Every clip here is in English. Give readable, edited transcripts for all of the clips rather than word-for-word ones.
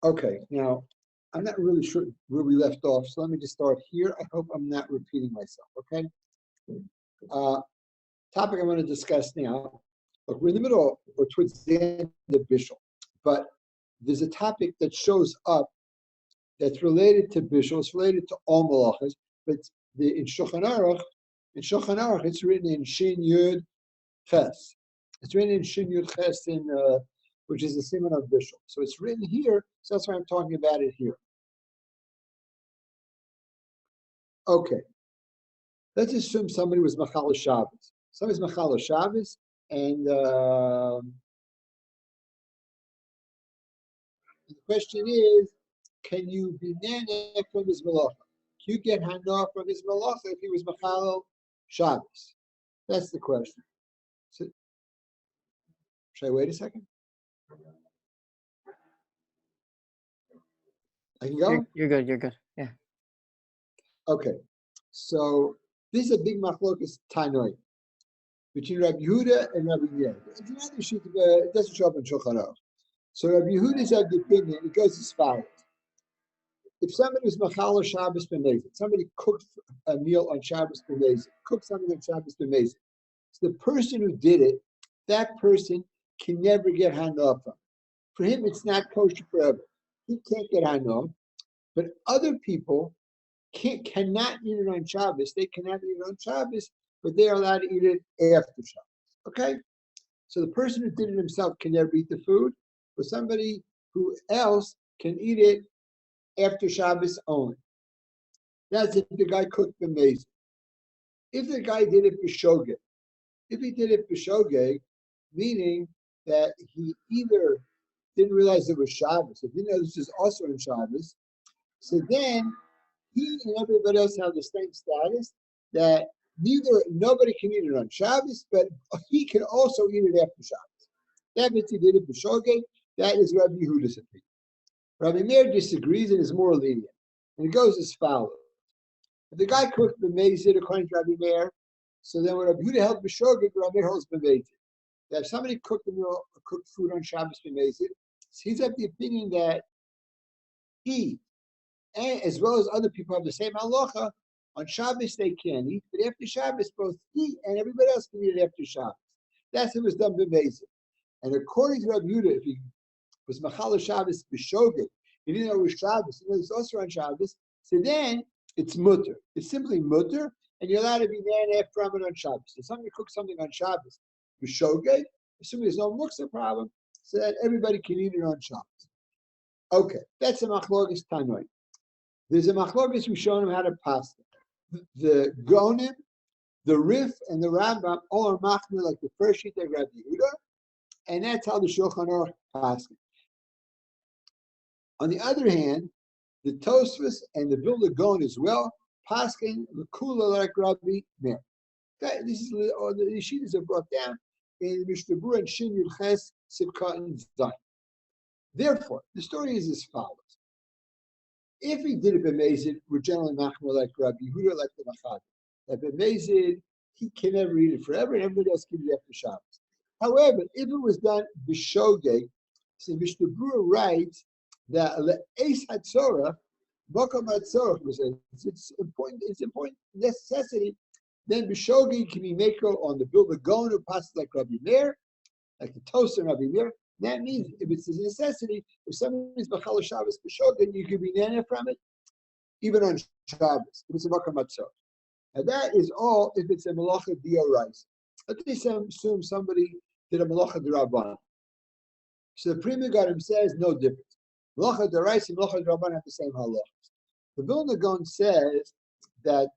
Okay, now I'm not really sure where we left off, so let me just start here. I hope I'm not repeating myself, okay? Uh, Topic I want to discuss now. Look, we're in the middle or towards the end of Bishul, but there's a topic that shows up that's related to Bishul, it's related to all malachas, but in Shulchan Aruch, it's written in Shin Yud Ches. It's written in Shin Yud Ches which is the Simon of Bishul. So it's written here, so that's why I'm talking about it here. Okay, let's assume somebody was Machal Shabbos. Somebody's Machal Shabbos, and the question is, can you be nana from his malacha? Can you get hana from his malacha if he was Machal Shabbos? That's the question. So, should I wait a second? I can go? You're good. Yeah. Okay. So this is a big machlokas tanoi between Rabbi Yehuda and Rabbi Meir. It doesn't show up in Shulchan Aruch. So Rabbi Yehuda is of the opinion, it goes as follows. If somebody was Machal Shabbos b'mezid, somebody cooked a meal on Shabbos b'mezid, cooked something on Shabbos b'mezid. So the person who did it, that person can never get hana from it. For him, it's not kosher forever. He can't get hana, but other people cannot eat it on Shabbos. They cannot eat it on Shabbos, but they are allowed to eat it after Shabbos. Okay? So the person who did it himself can never eat the food, but somebody who else can eat it after Shabbos only. That's if the guy cooked the maize. If the guy did it b'shogeg, if he did it b'shogeg, meaning that he either didn't realize it was Shabbos, or didn't know this is also in Shabbos, so then he and everybody else have the same status that nobody can eat it on Shabbos, but he can also eat it after Shabbos. That means he did it b'shogeg. That is Rabbi Yehuda's opinion. Rabbi Meir disagrees and is more lenient. And it goes as follows. If the guy cooked b'mezid according to Rabbi Meir, so then when Rabbi Yehuda held b'shogeg, Rabbi Meir holds b'mezid. That if somebody cooked food on Shabbos b'mezid, he's of the opinion that he, and as well as other people, have the same halacha. On Shabbos they can eat, but after Shabbos both he and everybody else can eat it after Shabbos. That's what was done b'mezid. And according to Rabbi Yehuda, if he was Machal Shabbos b'shogeg, even though it was Shabbos, even though it's also on Shabbos, so then it's mutter. It's simply mutter, and you're allowed to be man from it on Shabbos. So somebody cooks something on Shabbos b'shogeg, assuming there's no muksa problem, so that everybody can eat it on Shabbos. Okay, that's a machlokas tanoi. There's a machlokas we show him how to pass it. The Gonim, the Rif, and the Rambam all are machmir like the first sheet of Rabbi Yehuda, and that's how the Shulchan Aruch pass it. On the other hand, the Tosfos and the Vilna Gaon as well, paskin l'kula like Rabbi Meir. This is the yeshivas are brought down in Mishnah Berurah and Shin Yud Ches Sivka and Zayin. Therefore, the story is as follows. If he did it b'mezid, we're generally machmir like Rabbi Yehuda, like the Machad. That b'mezid, he can never eat it forever, and everybody else can eat it after Shabbos. However, if it was done b'shogeg, so Mishnah Berurah writes that le'es hatzorah, mokom hatzorah, it's important necessity. Then b'shogeg can be mako on the Vilna Gaon who passes like Rabbi Meir, like the toaster and Rabbi Meir. That means if it's a necessity, if somebody's Machal Shabbos b'shogeg, you can be nana from it, even on Shabbos, if it's a mokom hatzorah. And that is all if it's a malacha d'oraisa. Let's assume somebody did a malacha d'rabbanan. So the Pri Megadim says no difference. Malacha d'oraisa and malacha d'rabbanan have the same halachas. The Vilna Gaon says that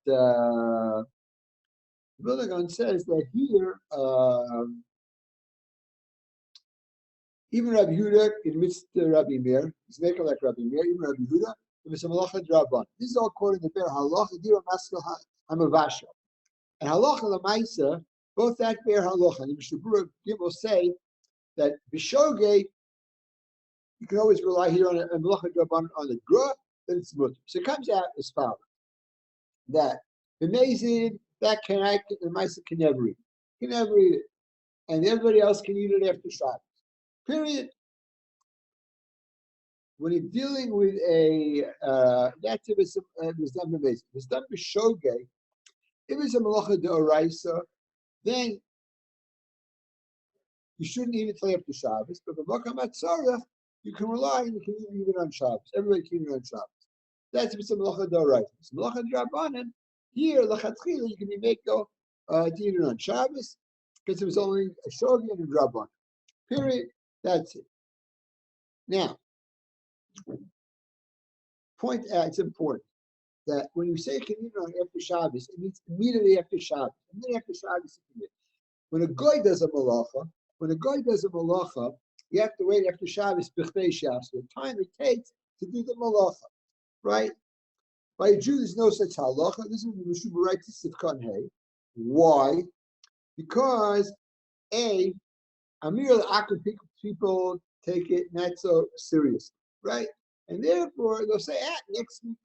here even Rabbi Yehuda admits to Rabbi Meir. He's making like Rabbi Meir. Even Rabbi Yehuda, if it's a malacha d'rabbanan. This is all according to their halacha d'ira maskil hamavashel. And halacha l'maisa, both that bear halacha. And the Mishnah Berurah will say that b'shogeg, you can always rely here on a malacha d'rabbanan on the gra, then it's mutter. So it comes out as follows: that b'mezid, that the maisa can never eat. Can never eat it, and everybody else can eat it after Shabbos. Period. when you're dealing with a that's if it's done b'mezid. If it's done b'shogeg, if it's a malacha d'oraisa, then you shouldn't eat it till after Shabbos. But b'makam atzarech, you can rely and you can eat it even on Shabbos. Everybody can eat it on Shabbos. That's if it's a malacha d'oraisa. It's malacha d'rabbanan. Here, lachatchila, you can be make go to eat it on Shabbos because it was only a shogeg and a drabbanan. Period. That's it. Now, point out, it's important that when you say can eat it on after Shabbos, it means immediately after Shabbos. Immediately after Shabbos, when a guy does a malacha, you have to wait after Shabbos b'chdei Shabbos, the time it takes to do the malacha, right? By a Jew, there's no such halacha. This is the Bishul right to Sivkan Hay. Why? Because Amir al-Akad people take it not so seriously, right? And therefore, they'll say, next week,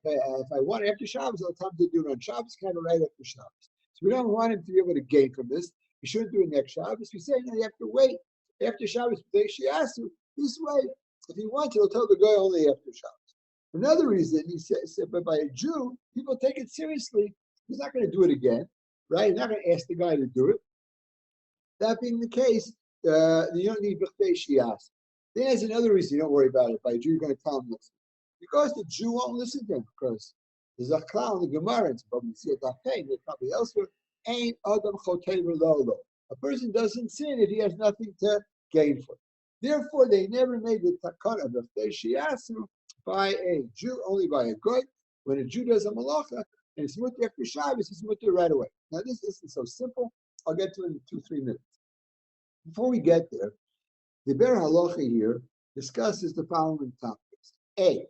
if I want it after Shabbos, I'll tell him to do it on Shabbos, kind of right after Shabbos. So we don't want him to be able to gain from this. We shouldn't do it next Shabbos. We say, no, you have to wait after Shabbos. This way, if he wants, he'll tell the guy only after Shabbos. Another reason, he said, but by a Jew, people take it seriously. He's not going to do it again, right? He's not going to ask the guy to do it. That being the case, you don't need b'chdei shias. Then there's another reason you don't worry about it. By a Jew, you're going to tell him this. Because the Jew won't listen to him. Because there's a klal in the Gemara, and probably see it that pain, but probably elsewhere. Ain't adam chotei v'lo. A person doesn't sin if he has nothing to gain for it. Therefore, they never made the takana of b'chdei shiasu by a Jew, only by a goy. When a Jew does a malacha and it's mutter after Shabbos, it's mutter right away. Now, this isn't so simple. I'll get to it in 2-3 minutes. Before we get there, the Ber Halacha here discusses the following topics. A,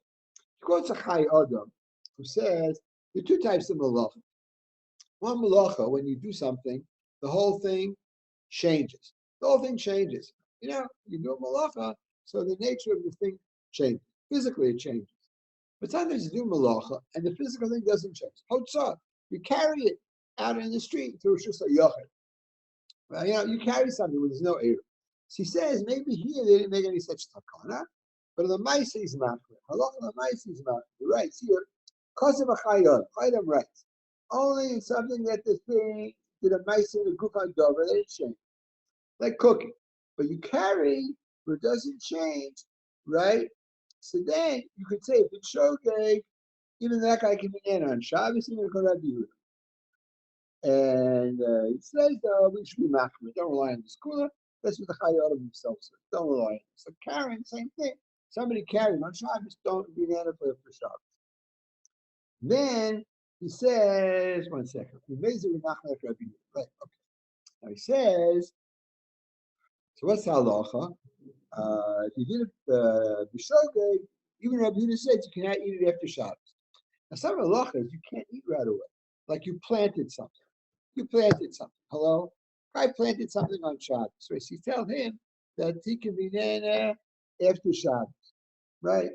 quotes a Chai Adam who says there are two types of malacha. One malacha, when you do something, the whole thing changes. The whole thing changes. You do a malacha, so the nature of the thing changes. Physically, it changes. But sometimes you do malacha, and the physical thing doesn't change. Hotzah, you carry it out in the street through Shus HaYachid. Well, you carry something when there's no air. So he says maybe here they didn't make any such takana, but the Maisa is machmir. Halacha the Maisa is machmir. He writes here, Kosev Chayim writes, only something that the thing did a Maisa in the Gufan Dover, they didn't change. Like cooking. But you carry where it doesn't change, right? So then you could say if it's shogeg, even that guy can be in on Shabbos, even if it's Rabbi. And it says, we should be machmir. Don't rely on the schooler. That's what the Chayim himself says. Don't rely on it. So carrying, same thing. Somebody carrying on Shabbos, don't be an for Shabbos. Then he says, one second. Right, okay. Now he says, so what's the halacha? If you did it b'shogeg, even Rabbi Yehuda said you cannot eat it after Shabbos. Now some halachas you can't eat right away. Like you planted something. Hello? Guy planted something on Shabbos. So he tells him that he can be then after Shabbos. Right?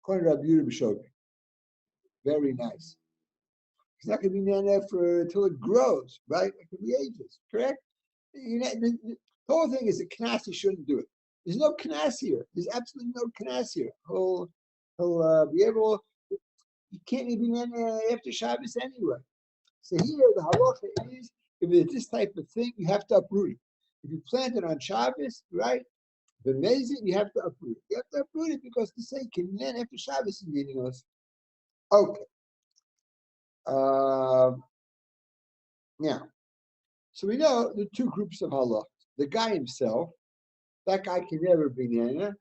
According to Rabbi Yehuda b'shogeg. Very nice. It's not going to be then until it grows, right? It can be ages, correct? The whole thing is a knas, he shouldn't do it. There's no knas here. There's absolutely no knas here. He'll be able, he can't even after Shabbos anyway. So here the halacha is, if it's this type of thing, you have to uproot it. If you plant it on Shabbos, right? The mezid, you have to uproot it. You have to uproot it because to say kinyan after Shabbos is meaningless. Okay. Now, so we know the two groups of halachas. The guy himself, that guy can never be nana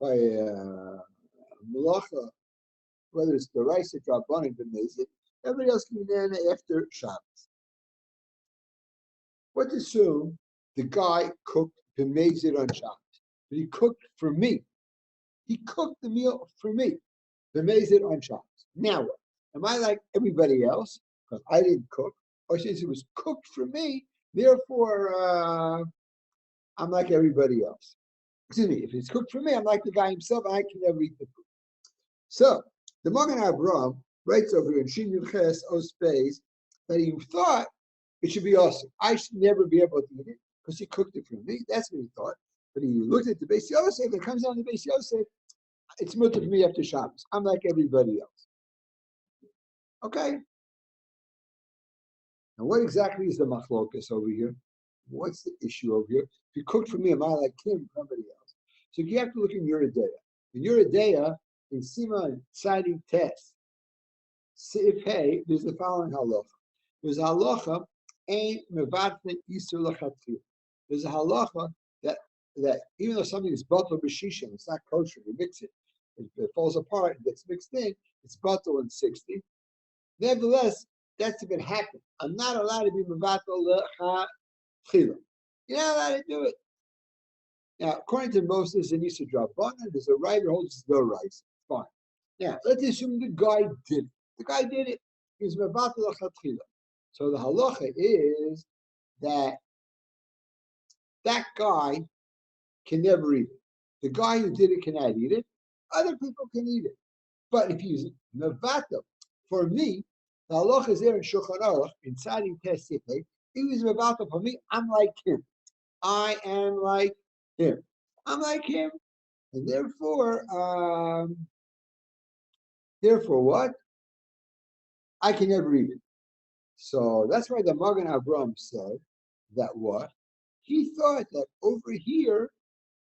by malacha, whether it's the rice or drabbanan b'mezid. Everybody else can be nana after Shabbos. Let's assume the guy cooked b'mezid on Shabbos, but he cooked for me. He cooked the meal for me, b'mezid on Shabbos. Now what? Am I like everybody else because I didn't cook? Or since it was cooked for me, therefore I'm like everybody else. Excuse me, if it's cooked for me, I'm like the guy himself, and I can never eat the food. So the Magen Avraham writes over here in Shiur Ches Ospeis that he thought it should be awesome. I should never be able to eat it because he cooked it for me. That's what he thought. But he looked at the Beis Yosef, it comes down to Beis Yosef, it's mutter for me after Shabbos. I'm like everybody else. Okay? Now, what exactly is the machlokas over here? What's the issue over here? If you cooked for me, am I like him, somebody else? So you have to look in Yeridea. In Yeridea, in Siman Tzadi Tes, Sif Hey, there's the following halacha. There's a halacha, ain't mevatlin isur lachatchil. There's a halacha that even though something is batal b'shishim, it's not kosher, you mix it, it falls apart, it gets mixed in, it's batal in 60. Nevertheless, that's if it happened. I'm not allowed to be mevatel lachatchil. You're not allowed to do it. Now, according to Moses and Yisur Drabanan, there's a right who holds no rights. Fine. Now, let's assume the guy did it. The guy did it. He was mevatel lachatchila. So the halacha is that that guy can never eat it. The guy who did it cannot eat it. Other people can eat it. But if he's mevatel, for me, the halacha is there in Shulchan Aruch, in Tzadi Tes Sifei. He was mevatel for me. I'm like him. I am like him. I'm like him. And therefore what? I can never eat it. So that's why the Magen Avraham said that what? He thought that over here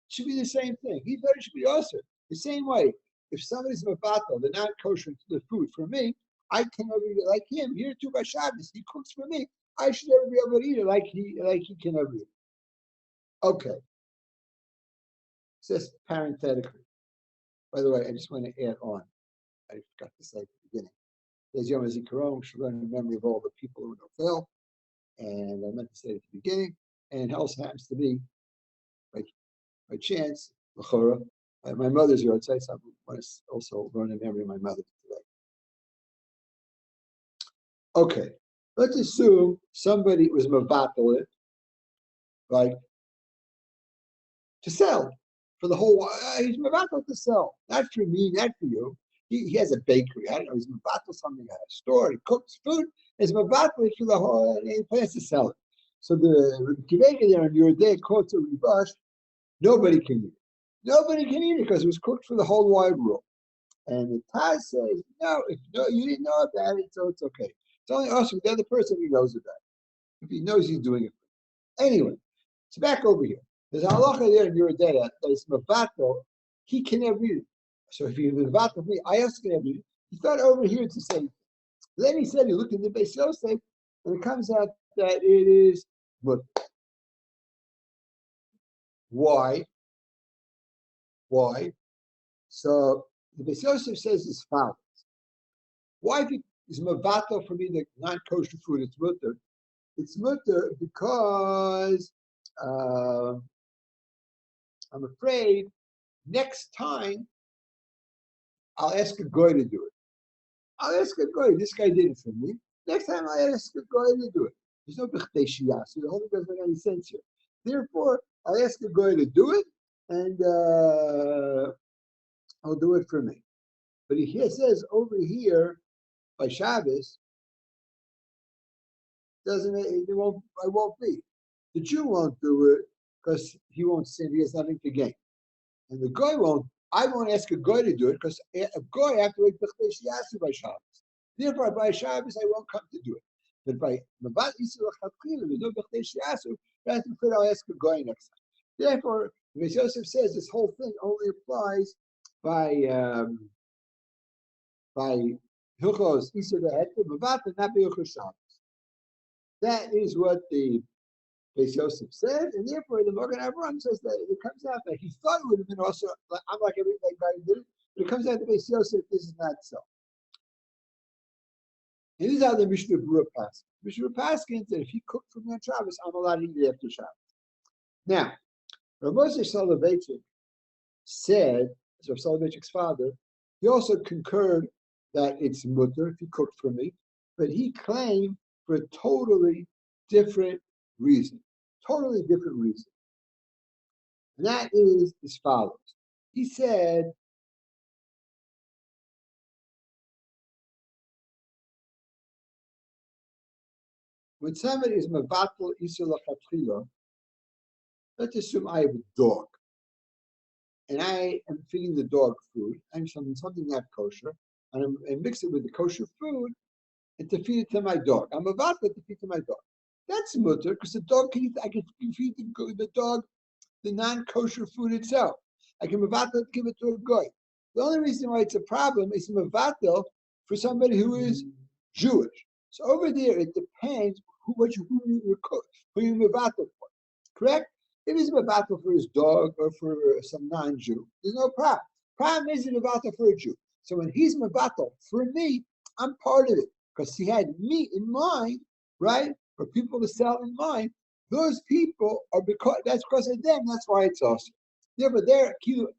should be the same thing. He thought it should be also the same way. If somebody's mevatel, they're not kosher to the food for me, I can never eat it like him. Here too by Shabbos, he cooks for me. I should never be able to eat it like he can never eat it. Okay. Says parenthetically. By the way, I just want to add on. I forgot to say at the beginning. There's Yom HaZikaron, we should learn in memory of all the people who don't fail. And I meant to say it at the beginning. And it also happens to be, by chance, my mother's here. I'd say so I want to also learn in memory of my mother today. Okay, let's assume somebody was mevatel it, like to sell for the whole. He's mevatel to sell, not for me, not for you. He has a bakery. I don't know. He's mevatel something at a store. He cooks food. He's mevatel for the whole. And he plans to sell it. So the Kivega there on your day quotes a ribash. Nobody can eat it. Nobody can eat it because it was cooked for the whole wide world. And the Taz says, no, if you didn't know about it, so it's okay. It's only us with the other person who knows about it. If he knows he's doing it. Anyway, so back over here. There's a halacha there in Yeridea that is mevatel. He can never eat it. So if he was mevatel me, I also can never eat it. He thought over here to say. Then he said he looked in the Beis Yosef, and it comes out that it is mutter. Why? So the Beis Yosef says as follows. Why is mevatel for me the non-kosher food? It's mutter. It's mutter because I'm afraid next time I'll ask a guy to do it. I'll ask a guy. This guy did it for me. Next time I'll ask a guy to do it. There's no b'chtei shias. The whole thing doesn't make any sense here. Therefore, I'll ask a guy to do it, and I'll do it for me. But he says over here by Shabbos, I won't be. The Jew won't do it because he won't sin. He has nothing to gain, and the guy won't. I won't ask a guy to do it because a guy have to wait b'chtei shiyasu by Shabbos. Therefore, by Shabbos I won't come to do it. But by Mavat Isur Lachatchila, there's no b'chtei shiyasu. That's because I'll ask a guy next time. Therefore, Beis Yosef says this whole thing only applies by Hilchos Isur La'etiv Mavat and not by Hilchos Shabbos. That is what the Beis Yosef said, and therefore the Magen Avraham says that it comes out that he thought it would have been also. I'm like every guy who did it, but it comes out that Beis Yosef this is not so. And this is how the Mishnah Berurah passes. Mishnah Berurah passes that if he cooked for me on Shabbos, I'm allowed to eat it after Shabbos. Now, Rav Moshe Soloveitchik said, as Rav Soloveitchik's father, he also concurred that it's mutter if he cooked for me, but he claimed for a totally different reason. Totally different reason. And that is as follows. He said, when somebody is mevatel isur lachatchila, let's assume I have a dog. and I am feeding the dog food, and something not kosher, and I mix it with the kosher food, and to feed it to my dog. I'm about to feed it to my dog. That's mutter because the dog can eat. I can feed the dog the non-kosher food itself. I can mevatel give it to a goy. The only reason why it's a problem is mevatel for somebody who is Jewish. So over there, it depends who you mevatel for. Correct? If he's mevatel for his dog or for some non-Jew, there's no problem. Problem is mevatel for a Jew. So when he's mevatel for me, I'm part of it because he had me in mind, right? For people to sell in mind. Those people are that's because of them. That's why it's awesome. Yeah, but they're cute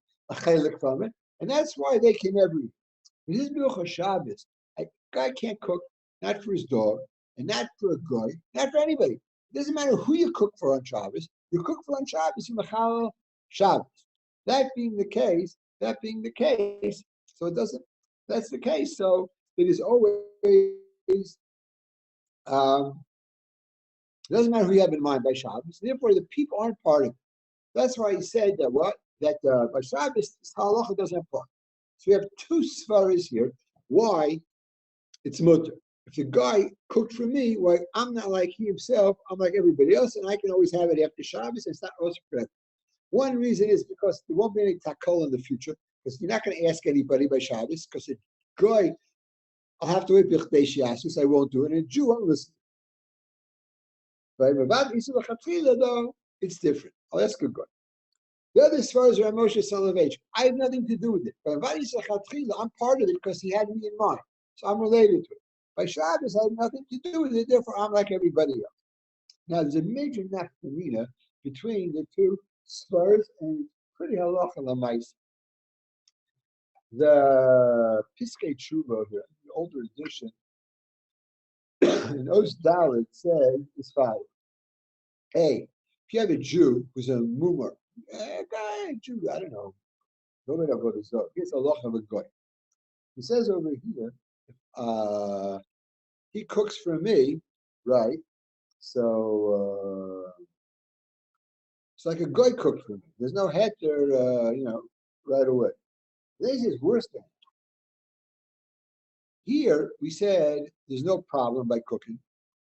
from it, and that's why they can never eat. This is Hilchos Shabbos. A guy can't cook not for his dog and not for a guy, not for anybody. It doesn't matter who you cook for on Shabbos. You cook for on Shabbos, you machal Shabbos. That being the case, so it doesn't. That's the case. So it is always. It doesn't matter who you have in mind by Shabbos. Therefore, the people aren't part of it. That's why he said that by Shabbos, this halacha doesn't apply. So we have two svaras here. Why it's mutter. If the guy cooked for me, why I'm not like he himself, I'm like everybody else, and I can always have it after Shabbos, and it's not also correct. One reason is because there won't be any takol in the future, because you're not going to ask anybody by Shabbos, because a guy, I'll have to wait b'chdei shiasus, I won't do it, and a Jew won't listen. But though, it's different. I'll ask a guy. The other svaras are Moshe Soloveitchik. I have nothing to do with it. But I'm part of it because he had me in mind. So I'm related to it. By Shabbos, I have nothing to do with it. Therefore, I'm like everybody else. Now, there's a major nafkamina between the two svaras, and it's pretty halacha l'maisa. The Piskei Tshuva here, the older edition, in Oz Dalet says as follows. Hey, if you have a Jew who's a mumar, a guy, a Jew, I don't know, nobody about his dog. He's a loch of a guy. He says over here, he cooks for me, right? So it's like a guy cooked for me. There's no heter, right away. This is worse than here. We said there's no problem by cooking.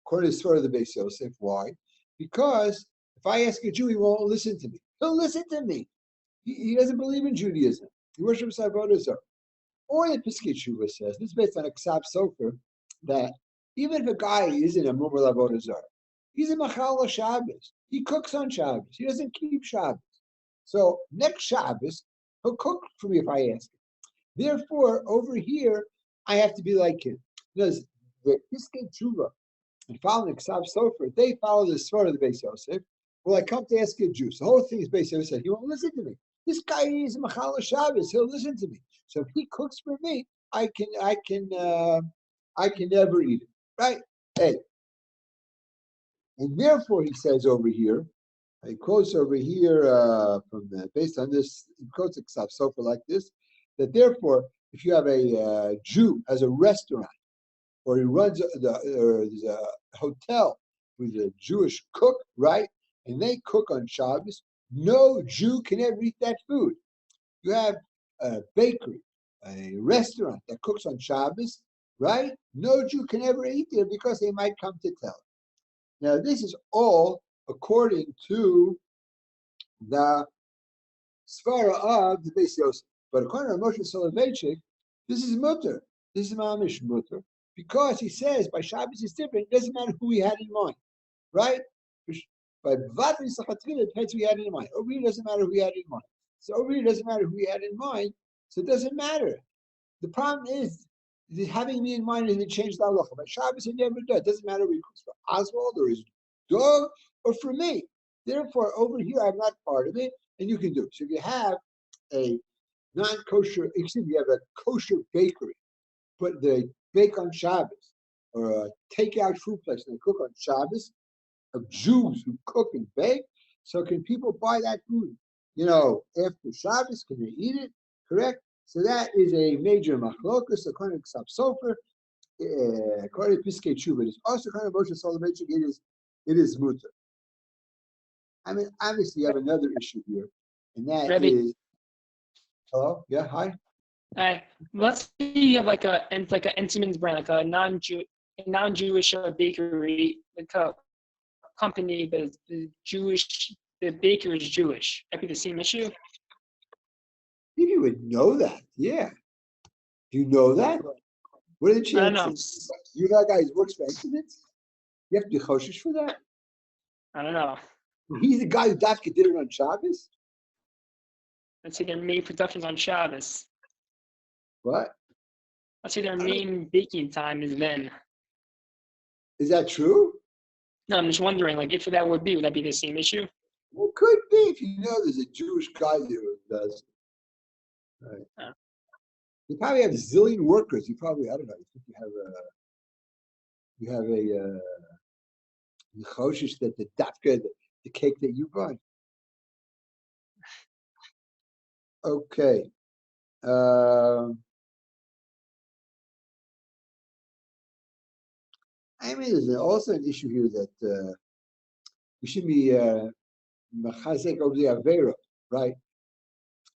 According to the Torah of the Beis Yosef, why? Because if I ask a Jew, he won't listen to me. He'll listen to me. He doesn't believe in Judaism. He worships Avodah Zarah. Or the Piskei Tshuva says, this is based on a Ksav Sofer, that even if a guy isn't a Mumar Avodah Zarah, he's a Machal Shabbos. He cooks on Shabbos. He doesn't keep Shabbos. So next Shabbos, he'll cook for me if I ask him. Therefore, over here, I have to be like him. Because the Piskei Tshuva and following Ksav Sofer, they follow the Svar of the Beis Yosef. Well, I come to ask a Jew. So the whole thing is Beis Yosef. He won't listen to me. This guy is Machal Shabbos. He'll listen to me. So if he cooks for me, I can never eat it. Right? Hey. And therefore, he says over here, he quotes over here based on this, he quotes a Ksav Sofer like this, that therefore, if you have a Jew as a restaurant, or he runs there's a hotel with a Jewish cook, right? And they cook on Shabbos, no Jew can ever eat that food. You have a bakery, a restaurant that cooks on Shabbos, right? No Jew can ever eat there because they might come to tell. Now, this is all according to the Svara of the Beis Yosef. But according to Moshe Soloveitchik, this is mutter. This is mamish mutter. Because he says by Shabbos it's different, it doesn't matter who he had in mind, right? By Vatri Sachatchila, it depends who he had in mind. Over here, it doesn't matter who he had in mind. So over here, it doesn't matter who he had in mind, so it doesn't matter. The problem is having me in mind and it changed the halacha. By Shabbos, it never does. It doesn't matter who he cooks for Oswald or his dog or for me. Therefore, over here, I'm not part of it, and you can do it. So if you have a non-kosher, you have a kosher bakery, but they bake on Shabbos, or a takeout food place and they cook on Shabbos, of Jews who cook and bake. So can people buy that food? After Shabbos, can they eat it? Correct? So that is a major machlokus according to Ksav Sofer, according to Piskei Tshuva. It is also according to Moshe Soloveitchik, it is mutter. I mean, obviously you have another issue here, and that Rabbi, is Hello? Yeah, hi. Let's say you have like a Entenmann's brand, like a non-Jewish bakery, like a company, but the baker is Jewish. That'd be the same issue. Maybe you would know that. Yeah. Do you know that? What are the I don't know. chances? You're that guy who works for Entenmann's? You have to be choshesh for that? I don't know. He's the guy who Dafka did it on Shabbos? Let's say their main productions on Shabbos. What? Let's say their main baking time is then. Is that true? No, I'm just wondering, like, if that would that be the same issue? Well, could be if you know there's a Jewish guy there who does. Right. Oh. You probably have a zillion workers. You probably, I don't know, you think you have a choshesh that the dafka, the cake that you buy. Okay. I mean, there's also an issue here that you should be machazek over the avera, right?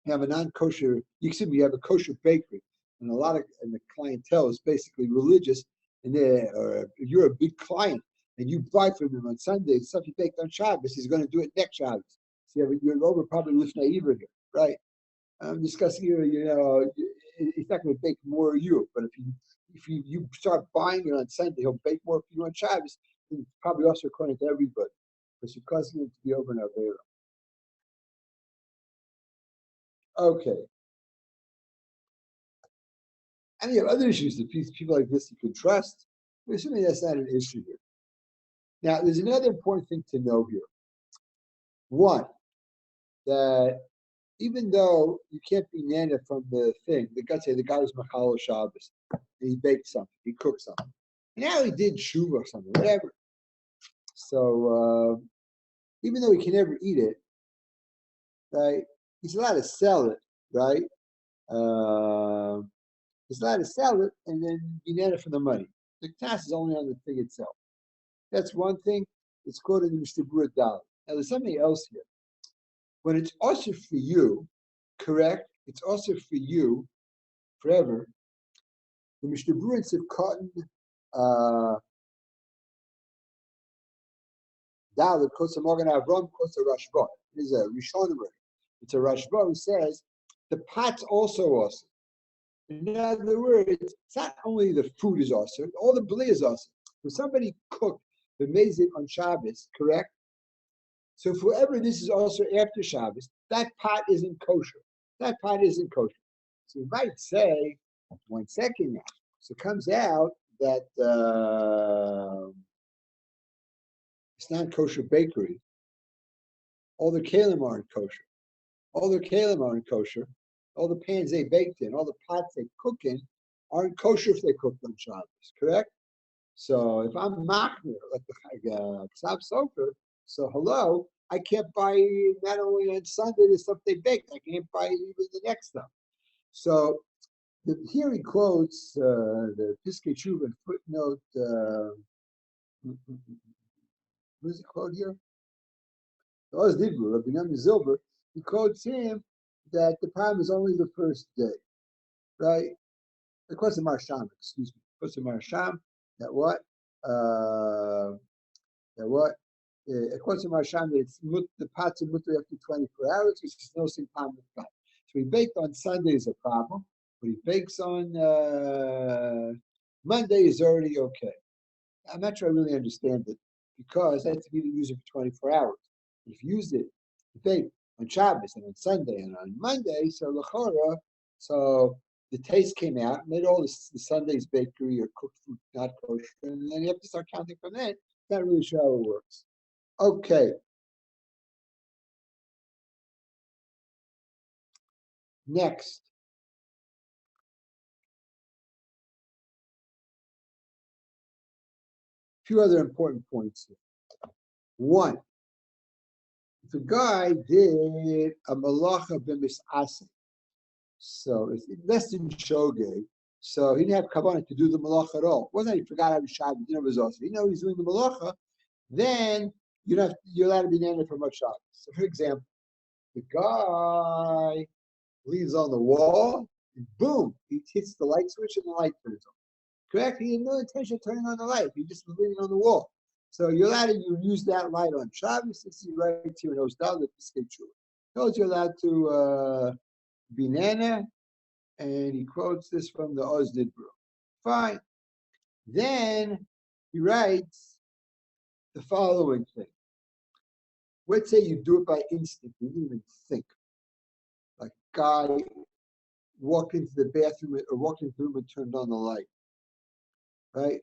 You have a non-kosher. You have a kosher bakery, and the clientele is basically religious, and if you're a big client and you buy from them on Sunday, stuff you baked on Shabbos, he's going to do it next Shabbos. So you're over probably lifnei here, right? I'm discussing here, he's not going to bake more of you, but if you start buying it on Sunday, he'll bake more for you on Shabbos. And probably also according to everybody, because you're causing him to be over an avera. Okay. And you have other issues that people like this you can trust. But assuming that's not an issue here. Now, there's another important thing to know here. One, that even though you can't be nana from the thing, the guy was Machalo Shabbos, and he baked something, he cooked something. Now he did shuva or something, whatever. So even though he can never eat it, right, he's allowed to sell it, right? He's allowed to sell it and then be nana for the money. The tax is only on the thing itself. That's one thing. It's called in the Mishnah Dal. Now there's something else here. When it's also for you, correct? It's also for you forever. The Mishnah Berurah said cotton Dalit Kosa Morgan Avram Kosa Rashba. It is a Rishonim. It's a Rashba who says the pot's also awesome. In other words, it's not only the food is awesome, all the bli is awesome. When somebody cooked the mezid on Shabbos, correct? So forever, this is also after Shabbos. That pot isn't kosher. That pot isn't kosher. So you might say, 1 second now. So it comes out that it's not kosher bakery. All the kalim aren't kosher. All the kalim aren't kosher. All the pans they baked in, all the pots they cook in, aren't kosher if they cooked on Shabbos, correct? So if I'm machmir, like the Ksav Sofer, so hello, I can't buy not only on Sunday the stuff they baked, I can't buy even the next stuff. So here he quotes the Piskei Tshuva footnote. What is it quote here? Rabbi Zilber. He quotes him that the time is only the first day, right? Of course, the Marsham, excuse me. Of course, the Marsham, that what? According to Marsham, it's the pots are mutter after 24 hours, which is no same time with God. So he baked on Sunday is a problem, but he bakes on Monday is already okay. I'm not sure I really understand it because that's if you use it for 24 hours. If you use it, you bake on Shabbos and on Sunday and on Monday, so l'chora, so the taste came out, made all the Sunday's bakery or cooked food not kosher, and then you have to start counting from that. Not really sure how it works. Okay. Next. A few other important points here. One, if a guy did a malacha b'mis'asim, so it's less than shogeg, so he didn't have kavanah to do the malacha at all. It wasn't he forgot how to Shabbos, he was also. He know he's doing the malacha, then you're allowed to be named for much Shabbos. So for example, the guy leaves on the wall, and boom, he hits the light switch and the light turns on. Correct? He had no intention of turning on the light. He just was leaning on the wall. So you're allowed to use that light on Shabbos. This is right here in Osdal, the Piskei Shul. Tells you're allowed to be nana, and he quotes this from the Ozdid Brew. Fine. Then he writes the following thing. Let's say you do it by instinct. You didn't even think. Like a guy walked into the bathroom or walked into the room and turned on the light. Right?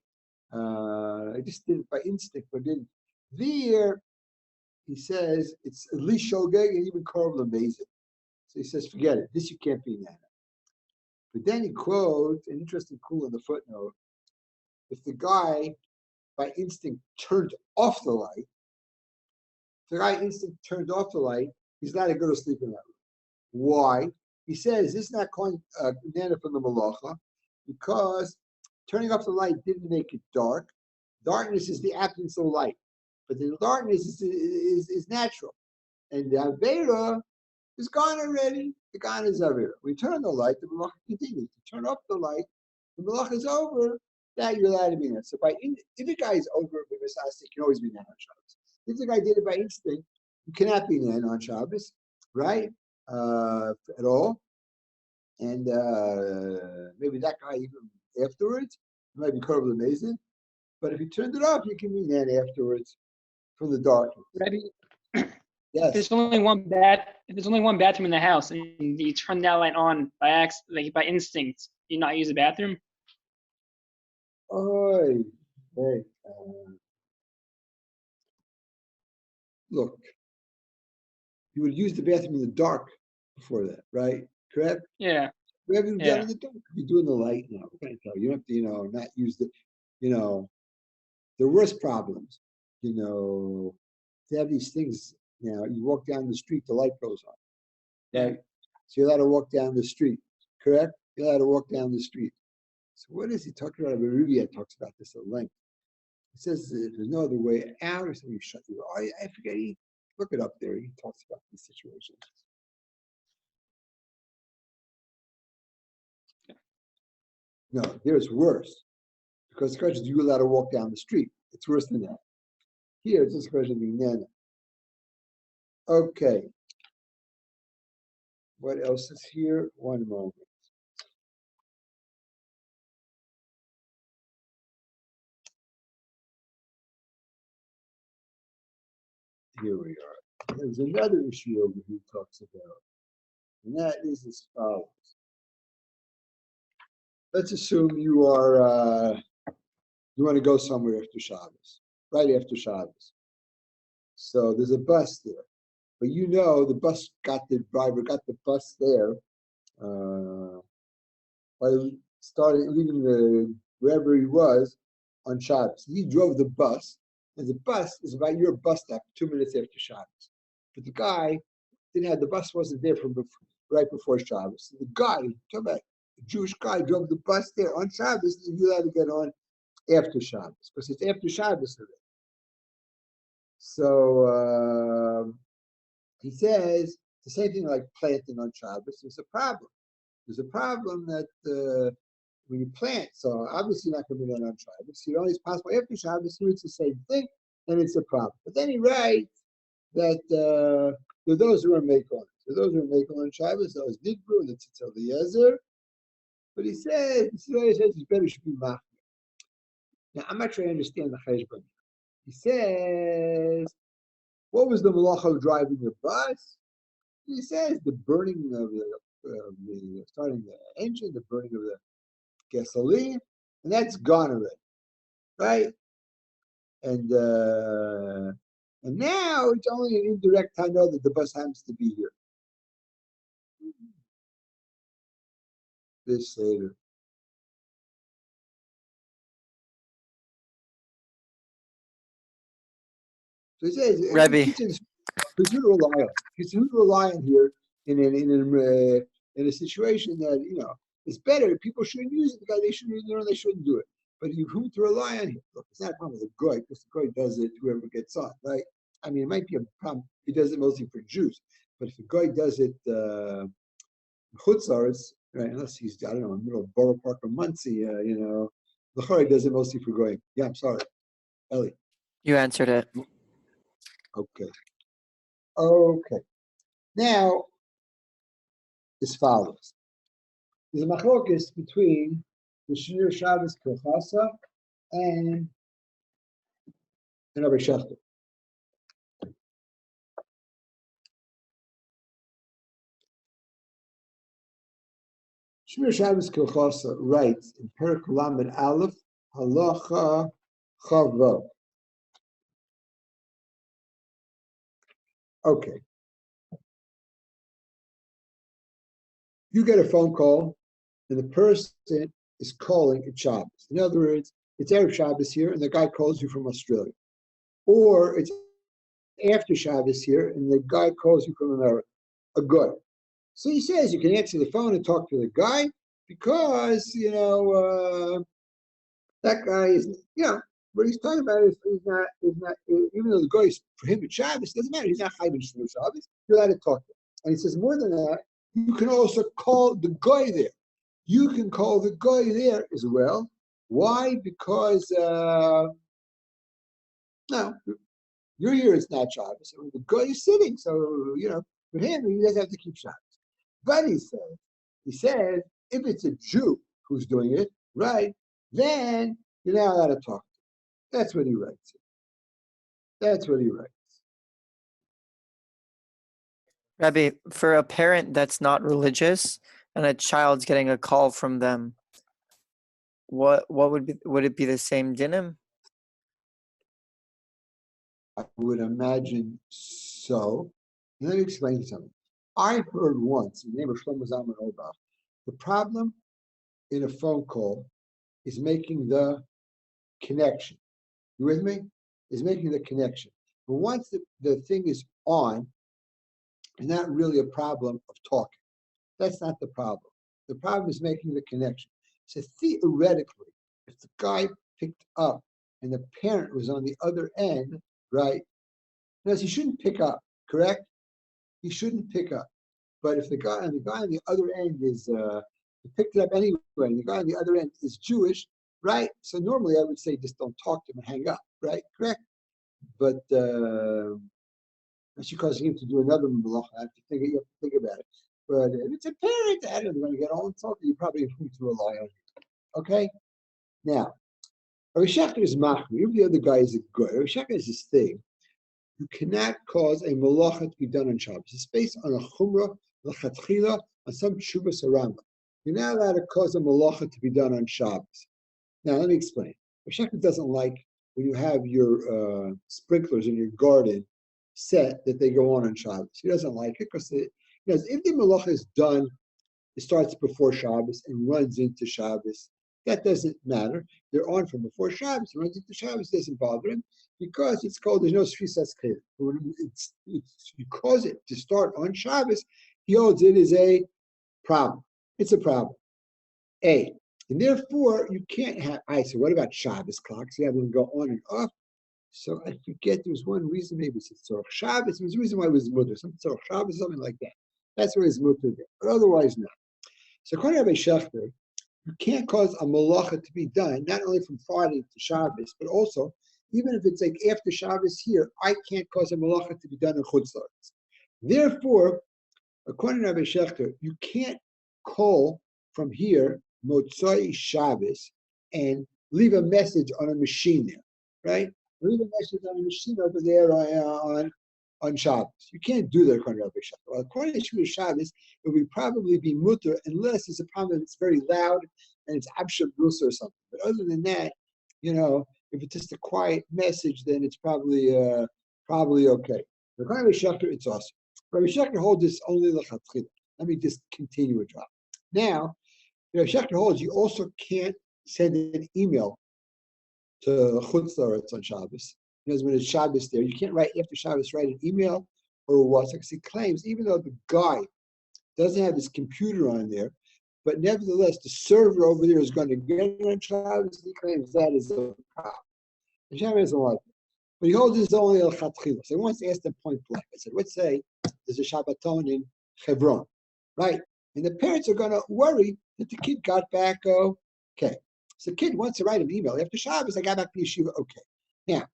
I just did it by instinct, but didn't. There, he says, it's at least shogeg and even Korban amazing. So he says, forget it. This you can't be nana. But then he quotes an interesting clue in the footnote. If the guy by instinct turned off the light, if the guy instinct turned off the light, he's not to go to sleep in that room. Why? He says this is not calling nana from the malacha because turning off the light didn't make it dark. Darkness is the absence of light, but the darkness is natural, and the avera is gone already. The gone is avera. We turn the light, the malacha continues. To turn off the light, the malacha is over. That you're allowed to be there. So if the guy is over with misastic, you can always be nan on Shabbos. If the guy did it by instinct, you cannot be nan on Shabbos, right? At all. And maybe that guy even afterwards might be Korban amazing. But if you turned it off, you can be nan afterwards from the darkness. Rabbi, Yes. if there's only one bathroom in the house, and you turn that light on by instinct, you not use the bathroom. Oh, hey, look, you would use the bathroom in the dark before that, right? Correct? Yeah. We haven't done in the dark. You're doing the light now. What can I tell you? You don't have to, not use the, the worst problems, to have these things now. You walk down the street, the light goes on, right? So you're allowed to walk down the street, correct? You're allowed to walk down the street. So what is he talking about? Rabbi talks about this at length. He says if there's no other way out, or something, you shut your eye. I forget. Look it up there. He talks about these situations. No, here's worse. Because the question is, you allowed to walk down the street. It's worse than that. Here, it's just a question of being nana. Okay. What else is here? One moment. Here we are. There's another issue over here he talks about. And that is as follows. Let's assume you want to go somewhere after Shabbos, right after Shabbos. So there's a bus there. But the driver got the bus there by leaving wherever he was on Shabbos. He drove the bus, and the bus is about your bus stop 2 minutes after Shabbos. But the guy the bus wasn't there right before Shabbos. So the guy, talk about a Jewish guy, drove the bus there on Shabbos, and you had to get on after Shabbos, because it's after Shabbos already. So he says the same thing like planting on Shabbos. There's a problem. There's a problem that when you plant, so obviously not going to be done on Shabbos. It only is possible after Shabbos. Here it's the same thing, and it's a problem. But then he writes that there are those who are makel. So those who are makel on Shabbos, those Nidbru and the Tzitzel Eliezer. But he says it's better should be machmir. Now I'm not sure I understand the cheshbon. He says, what was the malacha driving the bus? He says the burning of the starting the engine, the burning of the gasoline, and that's gone already, right? And now it's only an indirect I know that the bus happens to be here. This later. So he says, Rabbi. Who's who to rely on here in a situation that it's better. People shouldn't use it because they shouldn't do it. But who to rely on here? Look, it's not a problem with the goy because the goy does it. Whoever gets on, right? I mean, it might be a problem. He does it mostly for Jews, but if the goy does it Chutzlaritz, right? Unless he's, I don't know, in the middle of Borough Park or Muncie, the Chorek does it mostly for going. Yeah, I'm sorry, Ellie. You answered it. Okay. Okay. Now, as follows. There's a machlokes between the Shiur Shabbos Kilchasa and Rabbi Shechter. Shiur Shabbos Kilchasa writes in Perek Lamed Aleph Halacha Chavav. Okay. You get a phone call, and the person is calling at Shabbos. In other words, it's Erev Shabbos here, and the guy calls you from Australia. Or it's after Shabbos here, and the guy calls you from America, a good. So he says you can answer the phone and talk to the guy because, that guy is, what he's talking about is not, even though the guy is prohibited Shabbos, it doesn't matter. He's not hiding Shabbos. You're allowed to talk to him. And he says, more than that, you can also call the guy there. You can call the guy there as well. Why? Because, no, you're here, it's not Shabbos. So the guy is sitting, so, for him, he doesn't have to keep Shabbos. But he says, if it's a Jew who's doing it, right, then you're not allowed to talk to him. That's what he writes. That's what he writes. Rabbi, for a parent that's not religious and a child's getting a call from them, would it be the same dinim? I would imagine so. Let me explain something. I heard once, in the name of Shlomo Zalman Auerbach, the problem in a phone call is making the connection. You with me? Is making the connection. But once the thing is on, it's not really a problem of talking. That's not the problem. The problem is making the connection. So theoretically, if the guy picked up and the parent was on the other end, right? Because he shouldn't pick up, correct? He shouldn't pick up. But if the guy on the other end is he picked it up anyway, and the guy on the other end is Jewish, right? So normally I would say just don't talk to him and hang up, right? Correct? But that's causing him to do another malacha. You have to think about it. But if it's a parent, I don't know, going to get all insulted, you probably need to rely on him. Okay? Now, Rabbi Shechter is machmir. If the other guy is a good, Rabbi Shechter is this thing. You cannot cause a malacha to be done on Shabbos. It's based on a chumrah, l'chatchila, on some tshuvas harambam. You're not allowed to cause a malacha to be done on Shabbos. Now, let me explain. Rabbi Shechter doesn't like when you have your sprinklers in your garden set that they go on Shabbos. He doesn't like it because if the malacha is done, it starts before Shabbos and runs into Shabbos. That doesn't matter. They're on from before Shabbos, runs into Shabbos, doesn't bother him because it's called, there's no shvisas chayil. It's because it to start on Shabbos, he holds it is a problem. It's a problem. And therefore, you can't have, so what about Shabbos clocks? You have them go on and off. So I forget, there was one reason, maybe it's Tzorach Shabbos. There was a reason why it was mutter, some Tzorach Shabbos, something like that. That's why it's mutter there, but otherwise not. So according to Rabbi Shechter, you can't cause a malacha to be done, not only from Friday to Shabbos, but also, even if it's like after Shabbos here, I can't cause a malacha to be done in Chutz La'aretz. Therefore, according to Rabbi Shechter, you can't call from here, Motzai Shabbos, and leave a message on a machine there, right? Leave a message on a machine over there on Shabbos. You can't do that according to Rabbi Shechter. Well, according to Shiur Shabbos, it would probably be mutter unless it's a problem that's very loud and it's abshab brusa or something. But other than that, if it's just a quiet message, then it's probably okay. But according to Rabbi Shechter, it's awesome. Rabbi Shechter holds this only l'chatchila. Let me just continue a drop. Now, Rabbi Shechter holds you also can't send an email to Chutz La'aretz on Shabbos. Because when it's Shabbos there, you can't write after Shabbos, write an email or a WhatsApp. Because he claims, even though the guy doesn't have his computer on there, but nevertheless, the server over there is going to get it on Shabbos. He claims that is a problem. And Shabbos doesn't like it. But he holds his only al-chatchila. So he wants to ask them point blank. I said, let's say there's a Shabbaton in Hebron, right? And the parents are going to worry that the kid got back okay. So the kid wants to write an email after Shabbos. I got back to yeshiva. Okay. Now,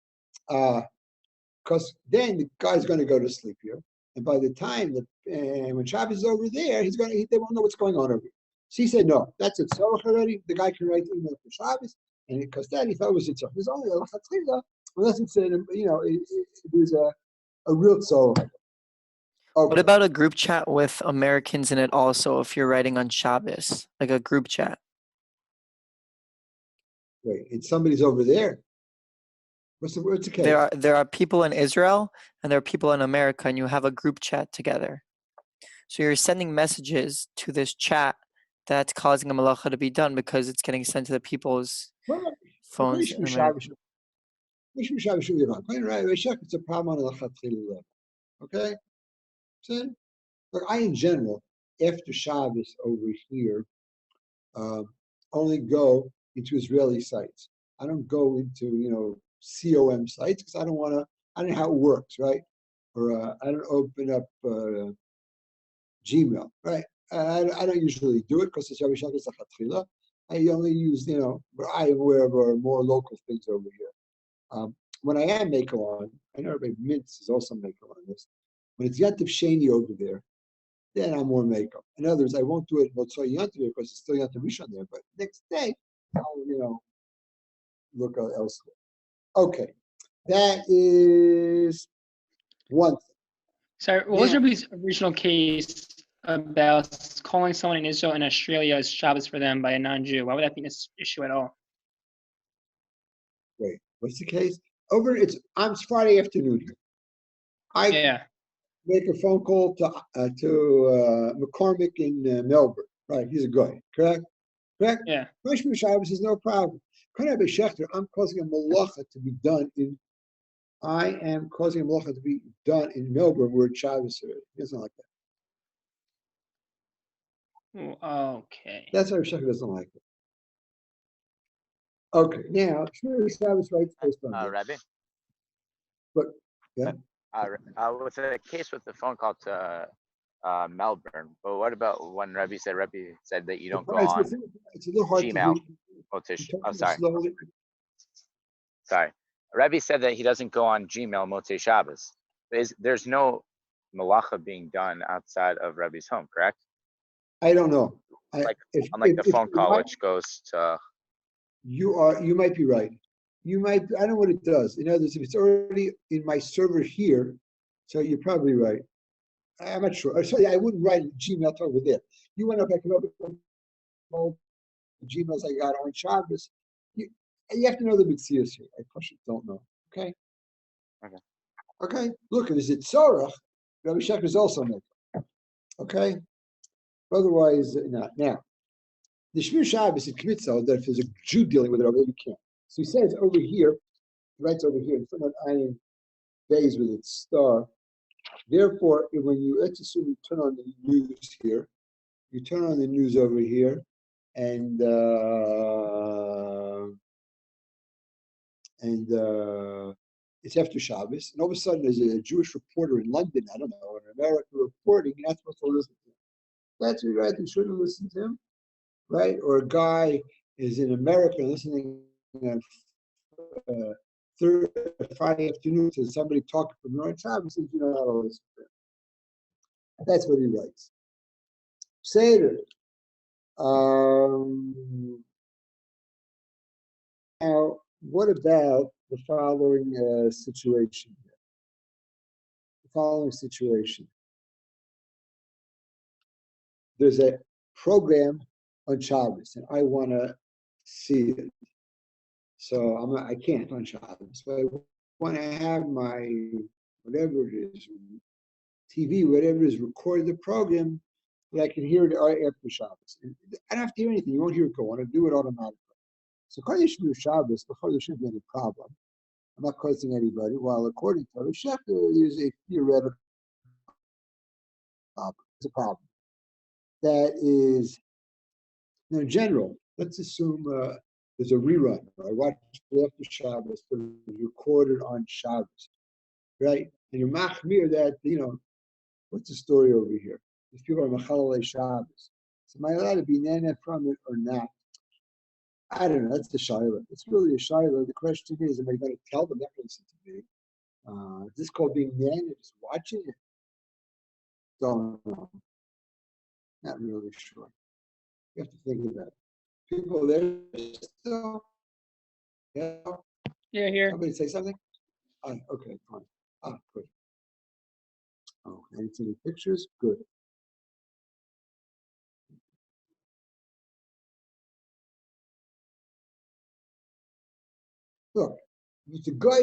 because then the guy's going to go to sleep here, and by the time when Shabbos is over there, they won't know what's going on over here. So he said, no, that's a tzorach already. The guy can write the email for Shabbos, and because that he thought it was a tzorach. There's only a lachatchila unless it's there's a real tzorach. Okay. What about a group chat with Americans in it also if you're writing on Shabbos, like a group chat? Wait, and somebody's over there. What's the case? There are people in Israel and there are people in America, and you have a group chat together. So you're sending messages to this chat that's causing a malacha to be done because it's getting sent to the people's phones. It's a problem on the okay? So, look, I in general, after Shabbos over here, only go into Israeli sites. I don't go into COM sites because I don't know how it works, right? Or I don't open up Gmail, right? I don't usually do it because it's Rabbi Shabbos Zachatchila. I only use, but I am aware of more local things over here. When I am Mako on, I know everybody Mintz is also Mako on this. When it's Yantiv Sheni over there, then I'm more Mako. In other words, I won't do it Motzoi Yantiv because it's still Yantiv Rishon there, but next day, I'll, look elsewhere. Okay, that is one thing. So what was Rabbi's original case about calling someone in Israel and Australia as Shabbos for them by a non-Jew? Why would that be an issue at all? Wait, what's the case? I'm Friday afternoon here. I make a phone call to McCormick in Melbourne. Right, he's a guy, correct? Correct? Yeah. Rosh Shabbos is no problem. I'm causing a malacha to be done I am causing a malacha to be done in Melbourne where it's Shabbos already. He doesn't like that. Okay. That's why Shechter doesn't like it. Okay, now Shiur Shabbos rights based on Rabbi. But yeah. With the case with the phone call to Melbourne, but what about when Rabbi said that you don't go on it's a little hard Gmail? Sorry. Sorry. Rabbi said that he doesn't go on Gmail Motzei Shabbos. There's no malacha being done outside of Rabbi's home, correct? I don't know. Unlike the phone call, which goes to. You might be right. I don't know what it does. In other words, if it's already in my server here, so you're probably right. I'm not sure. Sorry, I wouldn't write Gmail over there. You went up, I can open Gmails I got on Shabbos. You have to know the mitzvahs here. I probably don't know. Okay. Okay. Look, is it Tzorach? Rabbi Shechter is also making. Okay. Otherwise, not. Now, the Shiur Shabbos it commits that if there's a Jew dealing with it over there, you can't. So he says over here, he writes over here, in front of Ayin Bays with its star. Therefore, let's assume you turn on the news here, you turn on the news over here, and it's after Shabbos, and all of a sudden there's a Jewish reporter in London, I don't know, in America reporting, you're not supposed to listen to him. That's right, you shouldn't listen to him, right? Or a guy is in America listening on Friday afternoon to somebody talking from North Shabbos, and you know how to listen to him. That's what he writes. Seder. Now, what about the following situation here? The following situation. There's a program on Shabbos, and I want to see it. So I can't on Shabbos, but I want to have my, whatever it is, TV, whatever it is, record the program that I can hear it after Shabbos. And I don't have to hear anything. You won't hear it go on. I'll do it automatically. So according to Shabbos, before there shouldn't be any problem. I'm not causing anybody. While according to Rabbi Shechter, there's a theoretical problem. It's a problem. That is, in general, let's assume there's a rerun. I watch after Shabbos, but it's recorded on Shabbos, right? And you're machmir that, what's the story over here? These people are Machalei Shabbos. So am I allowed to be nana from it or not? I don't know. That's the shiloh. It's really a shiloh. The question is, am I going to tell them? They're not going to listen to me. Is this called being nana? Just watching it? Don't know. Not really sure. You have to think about it. People there still? Yeah. Yeah, here. Somebody say something? Okay, fine. Good. Oh, any pictures? Good. Look, it's a guy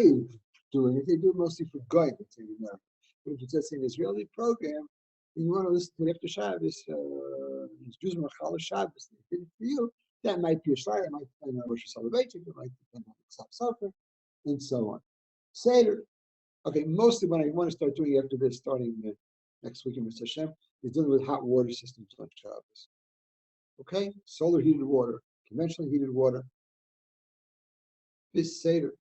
doing it. They do it mostly for guy that's in America. But if it's just an Israeli program, and you want to listen to it after Shabbos, it's Jews Machal Shabbos. For you, that might be a shayla. It might depend on Rosh Hashanah, it might depend on the Sofer, and so on. Seder. Okay, mostly what I want to start doing after this, starting next week in Mr. Hashem, is dealing with hot water systems on Shabbos. Okay, solar heated water, conventionally heated water. This Seder.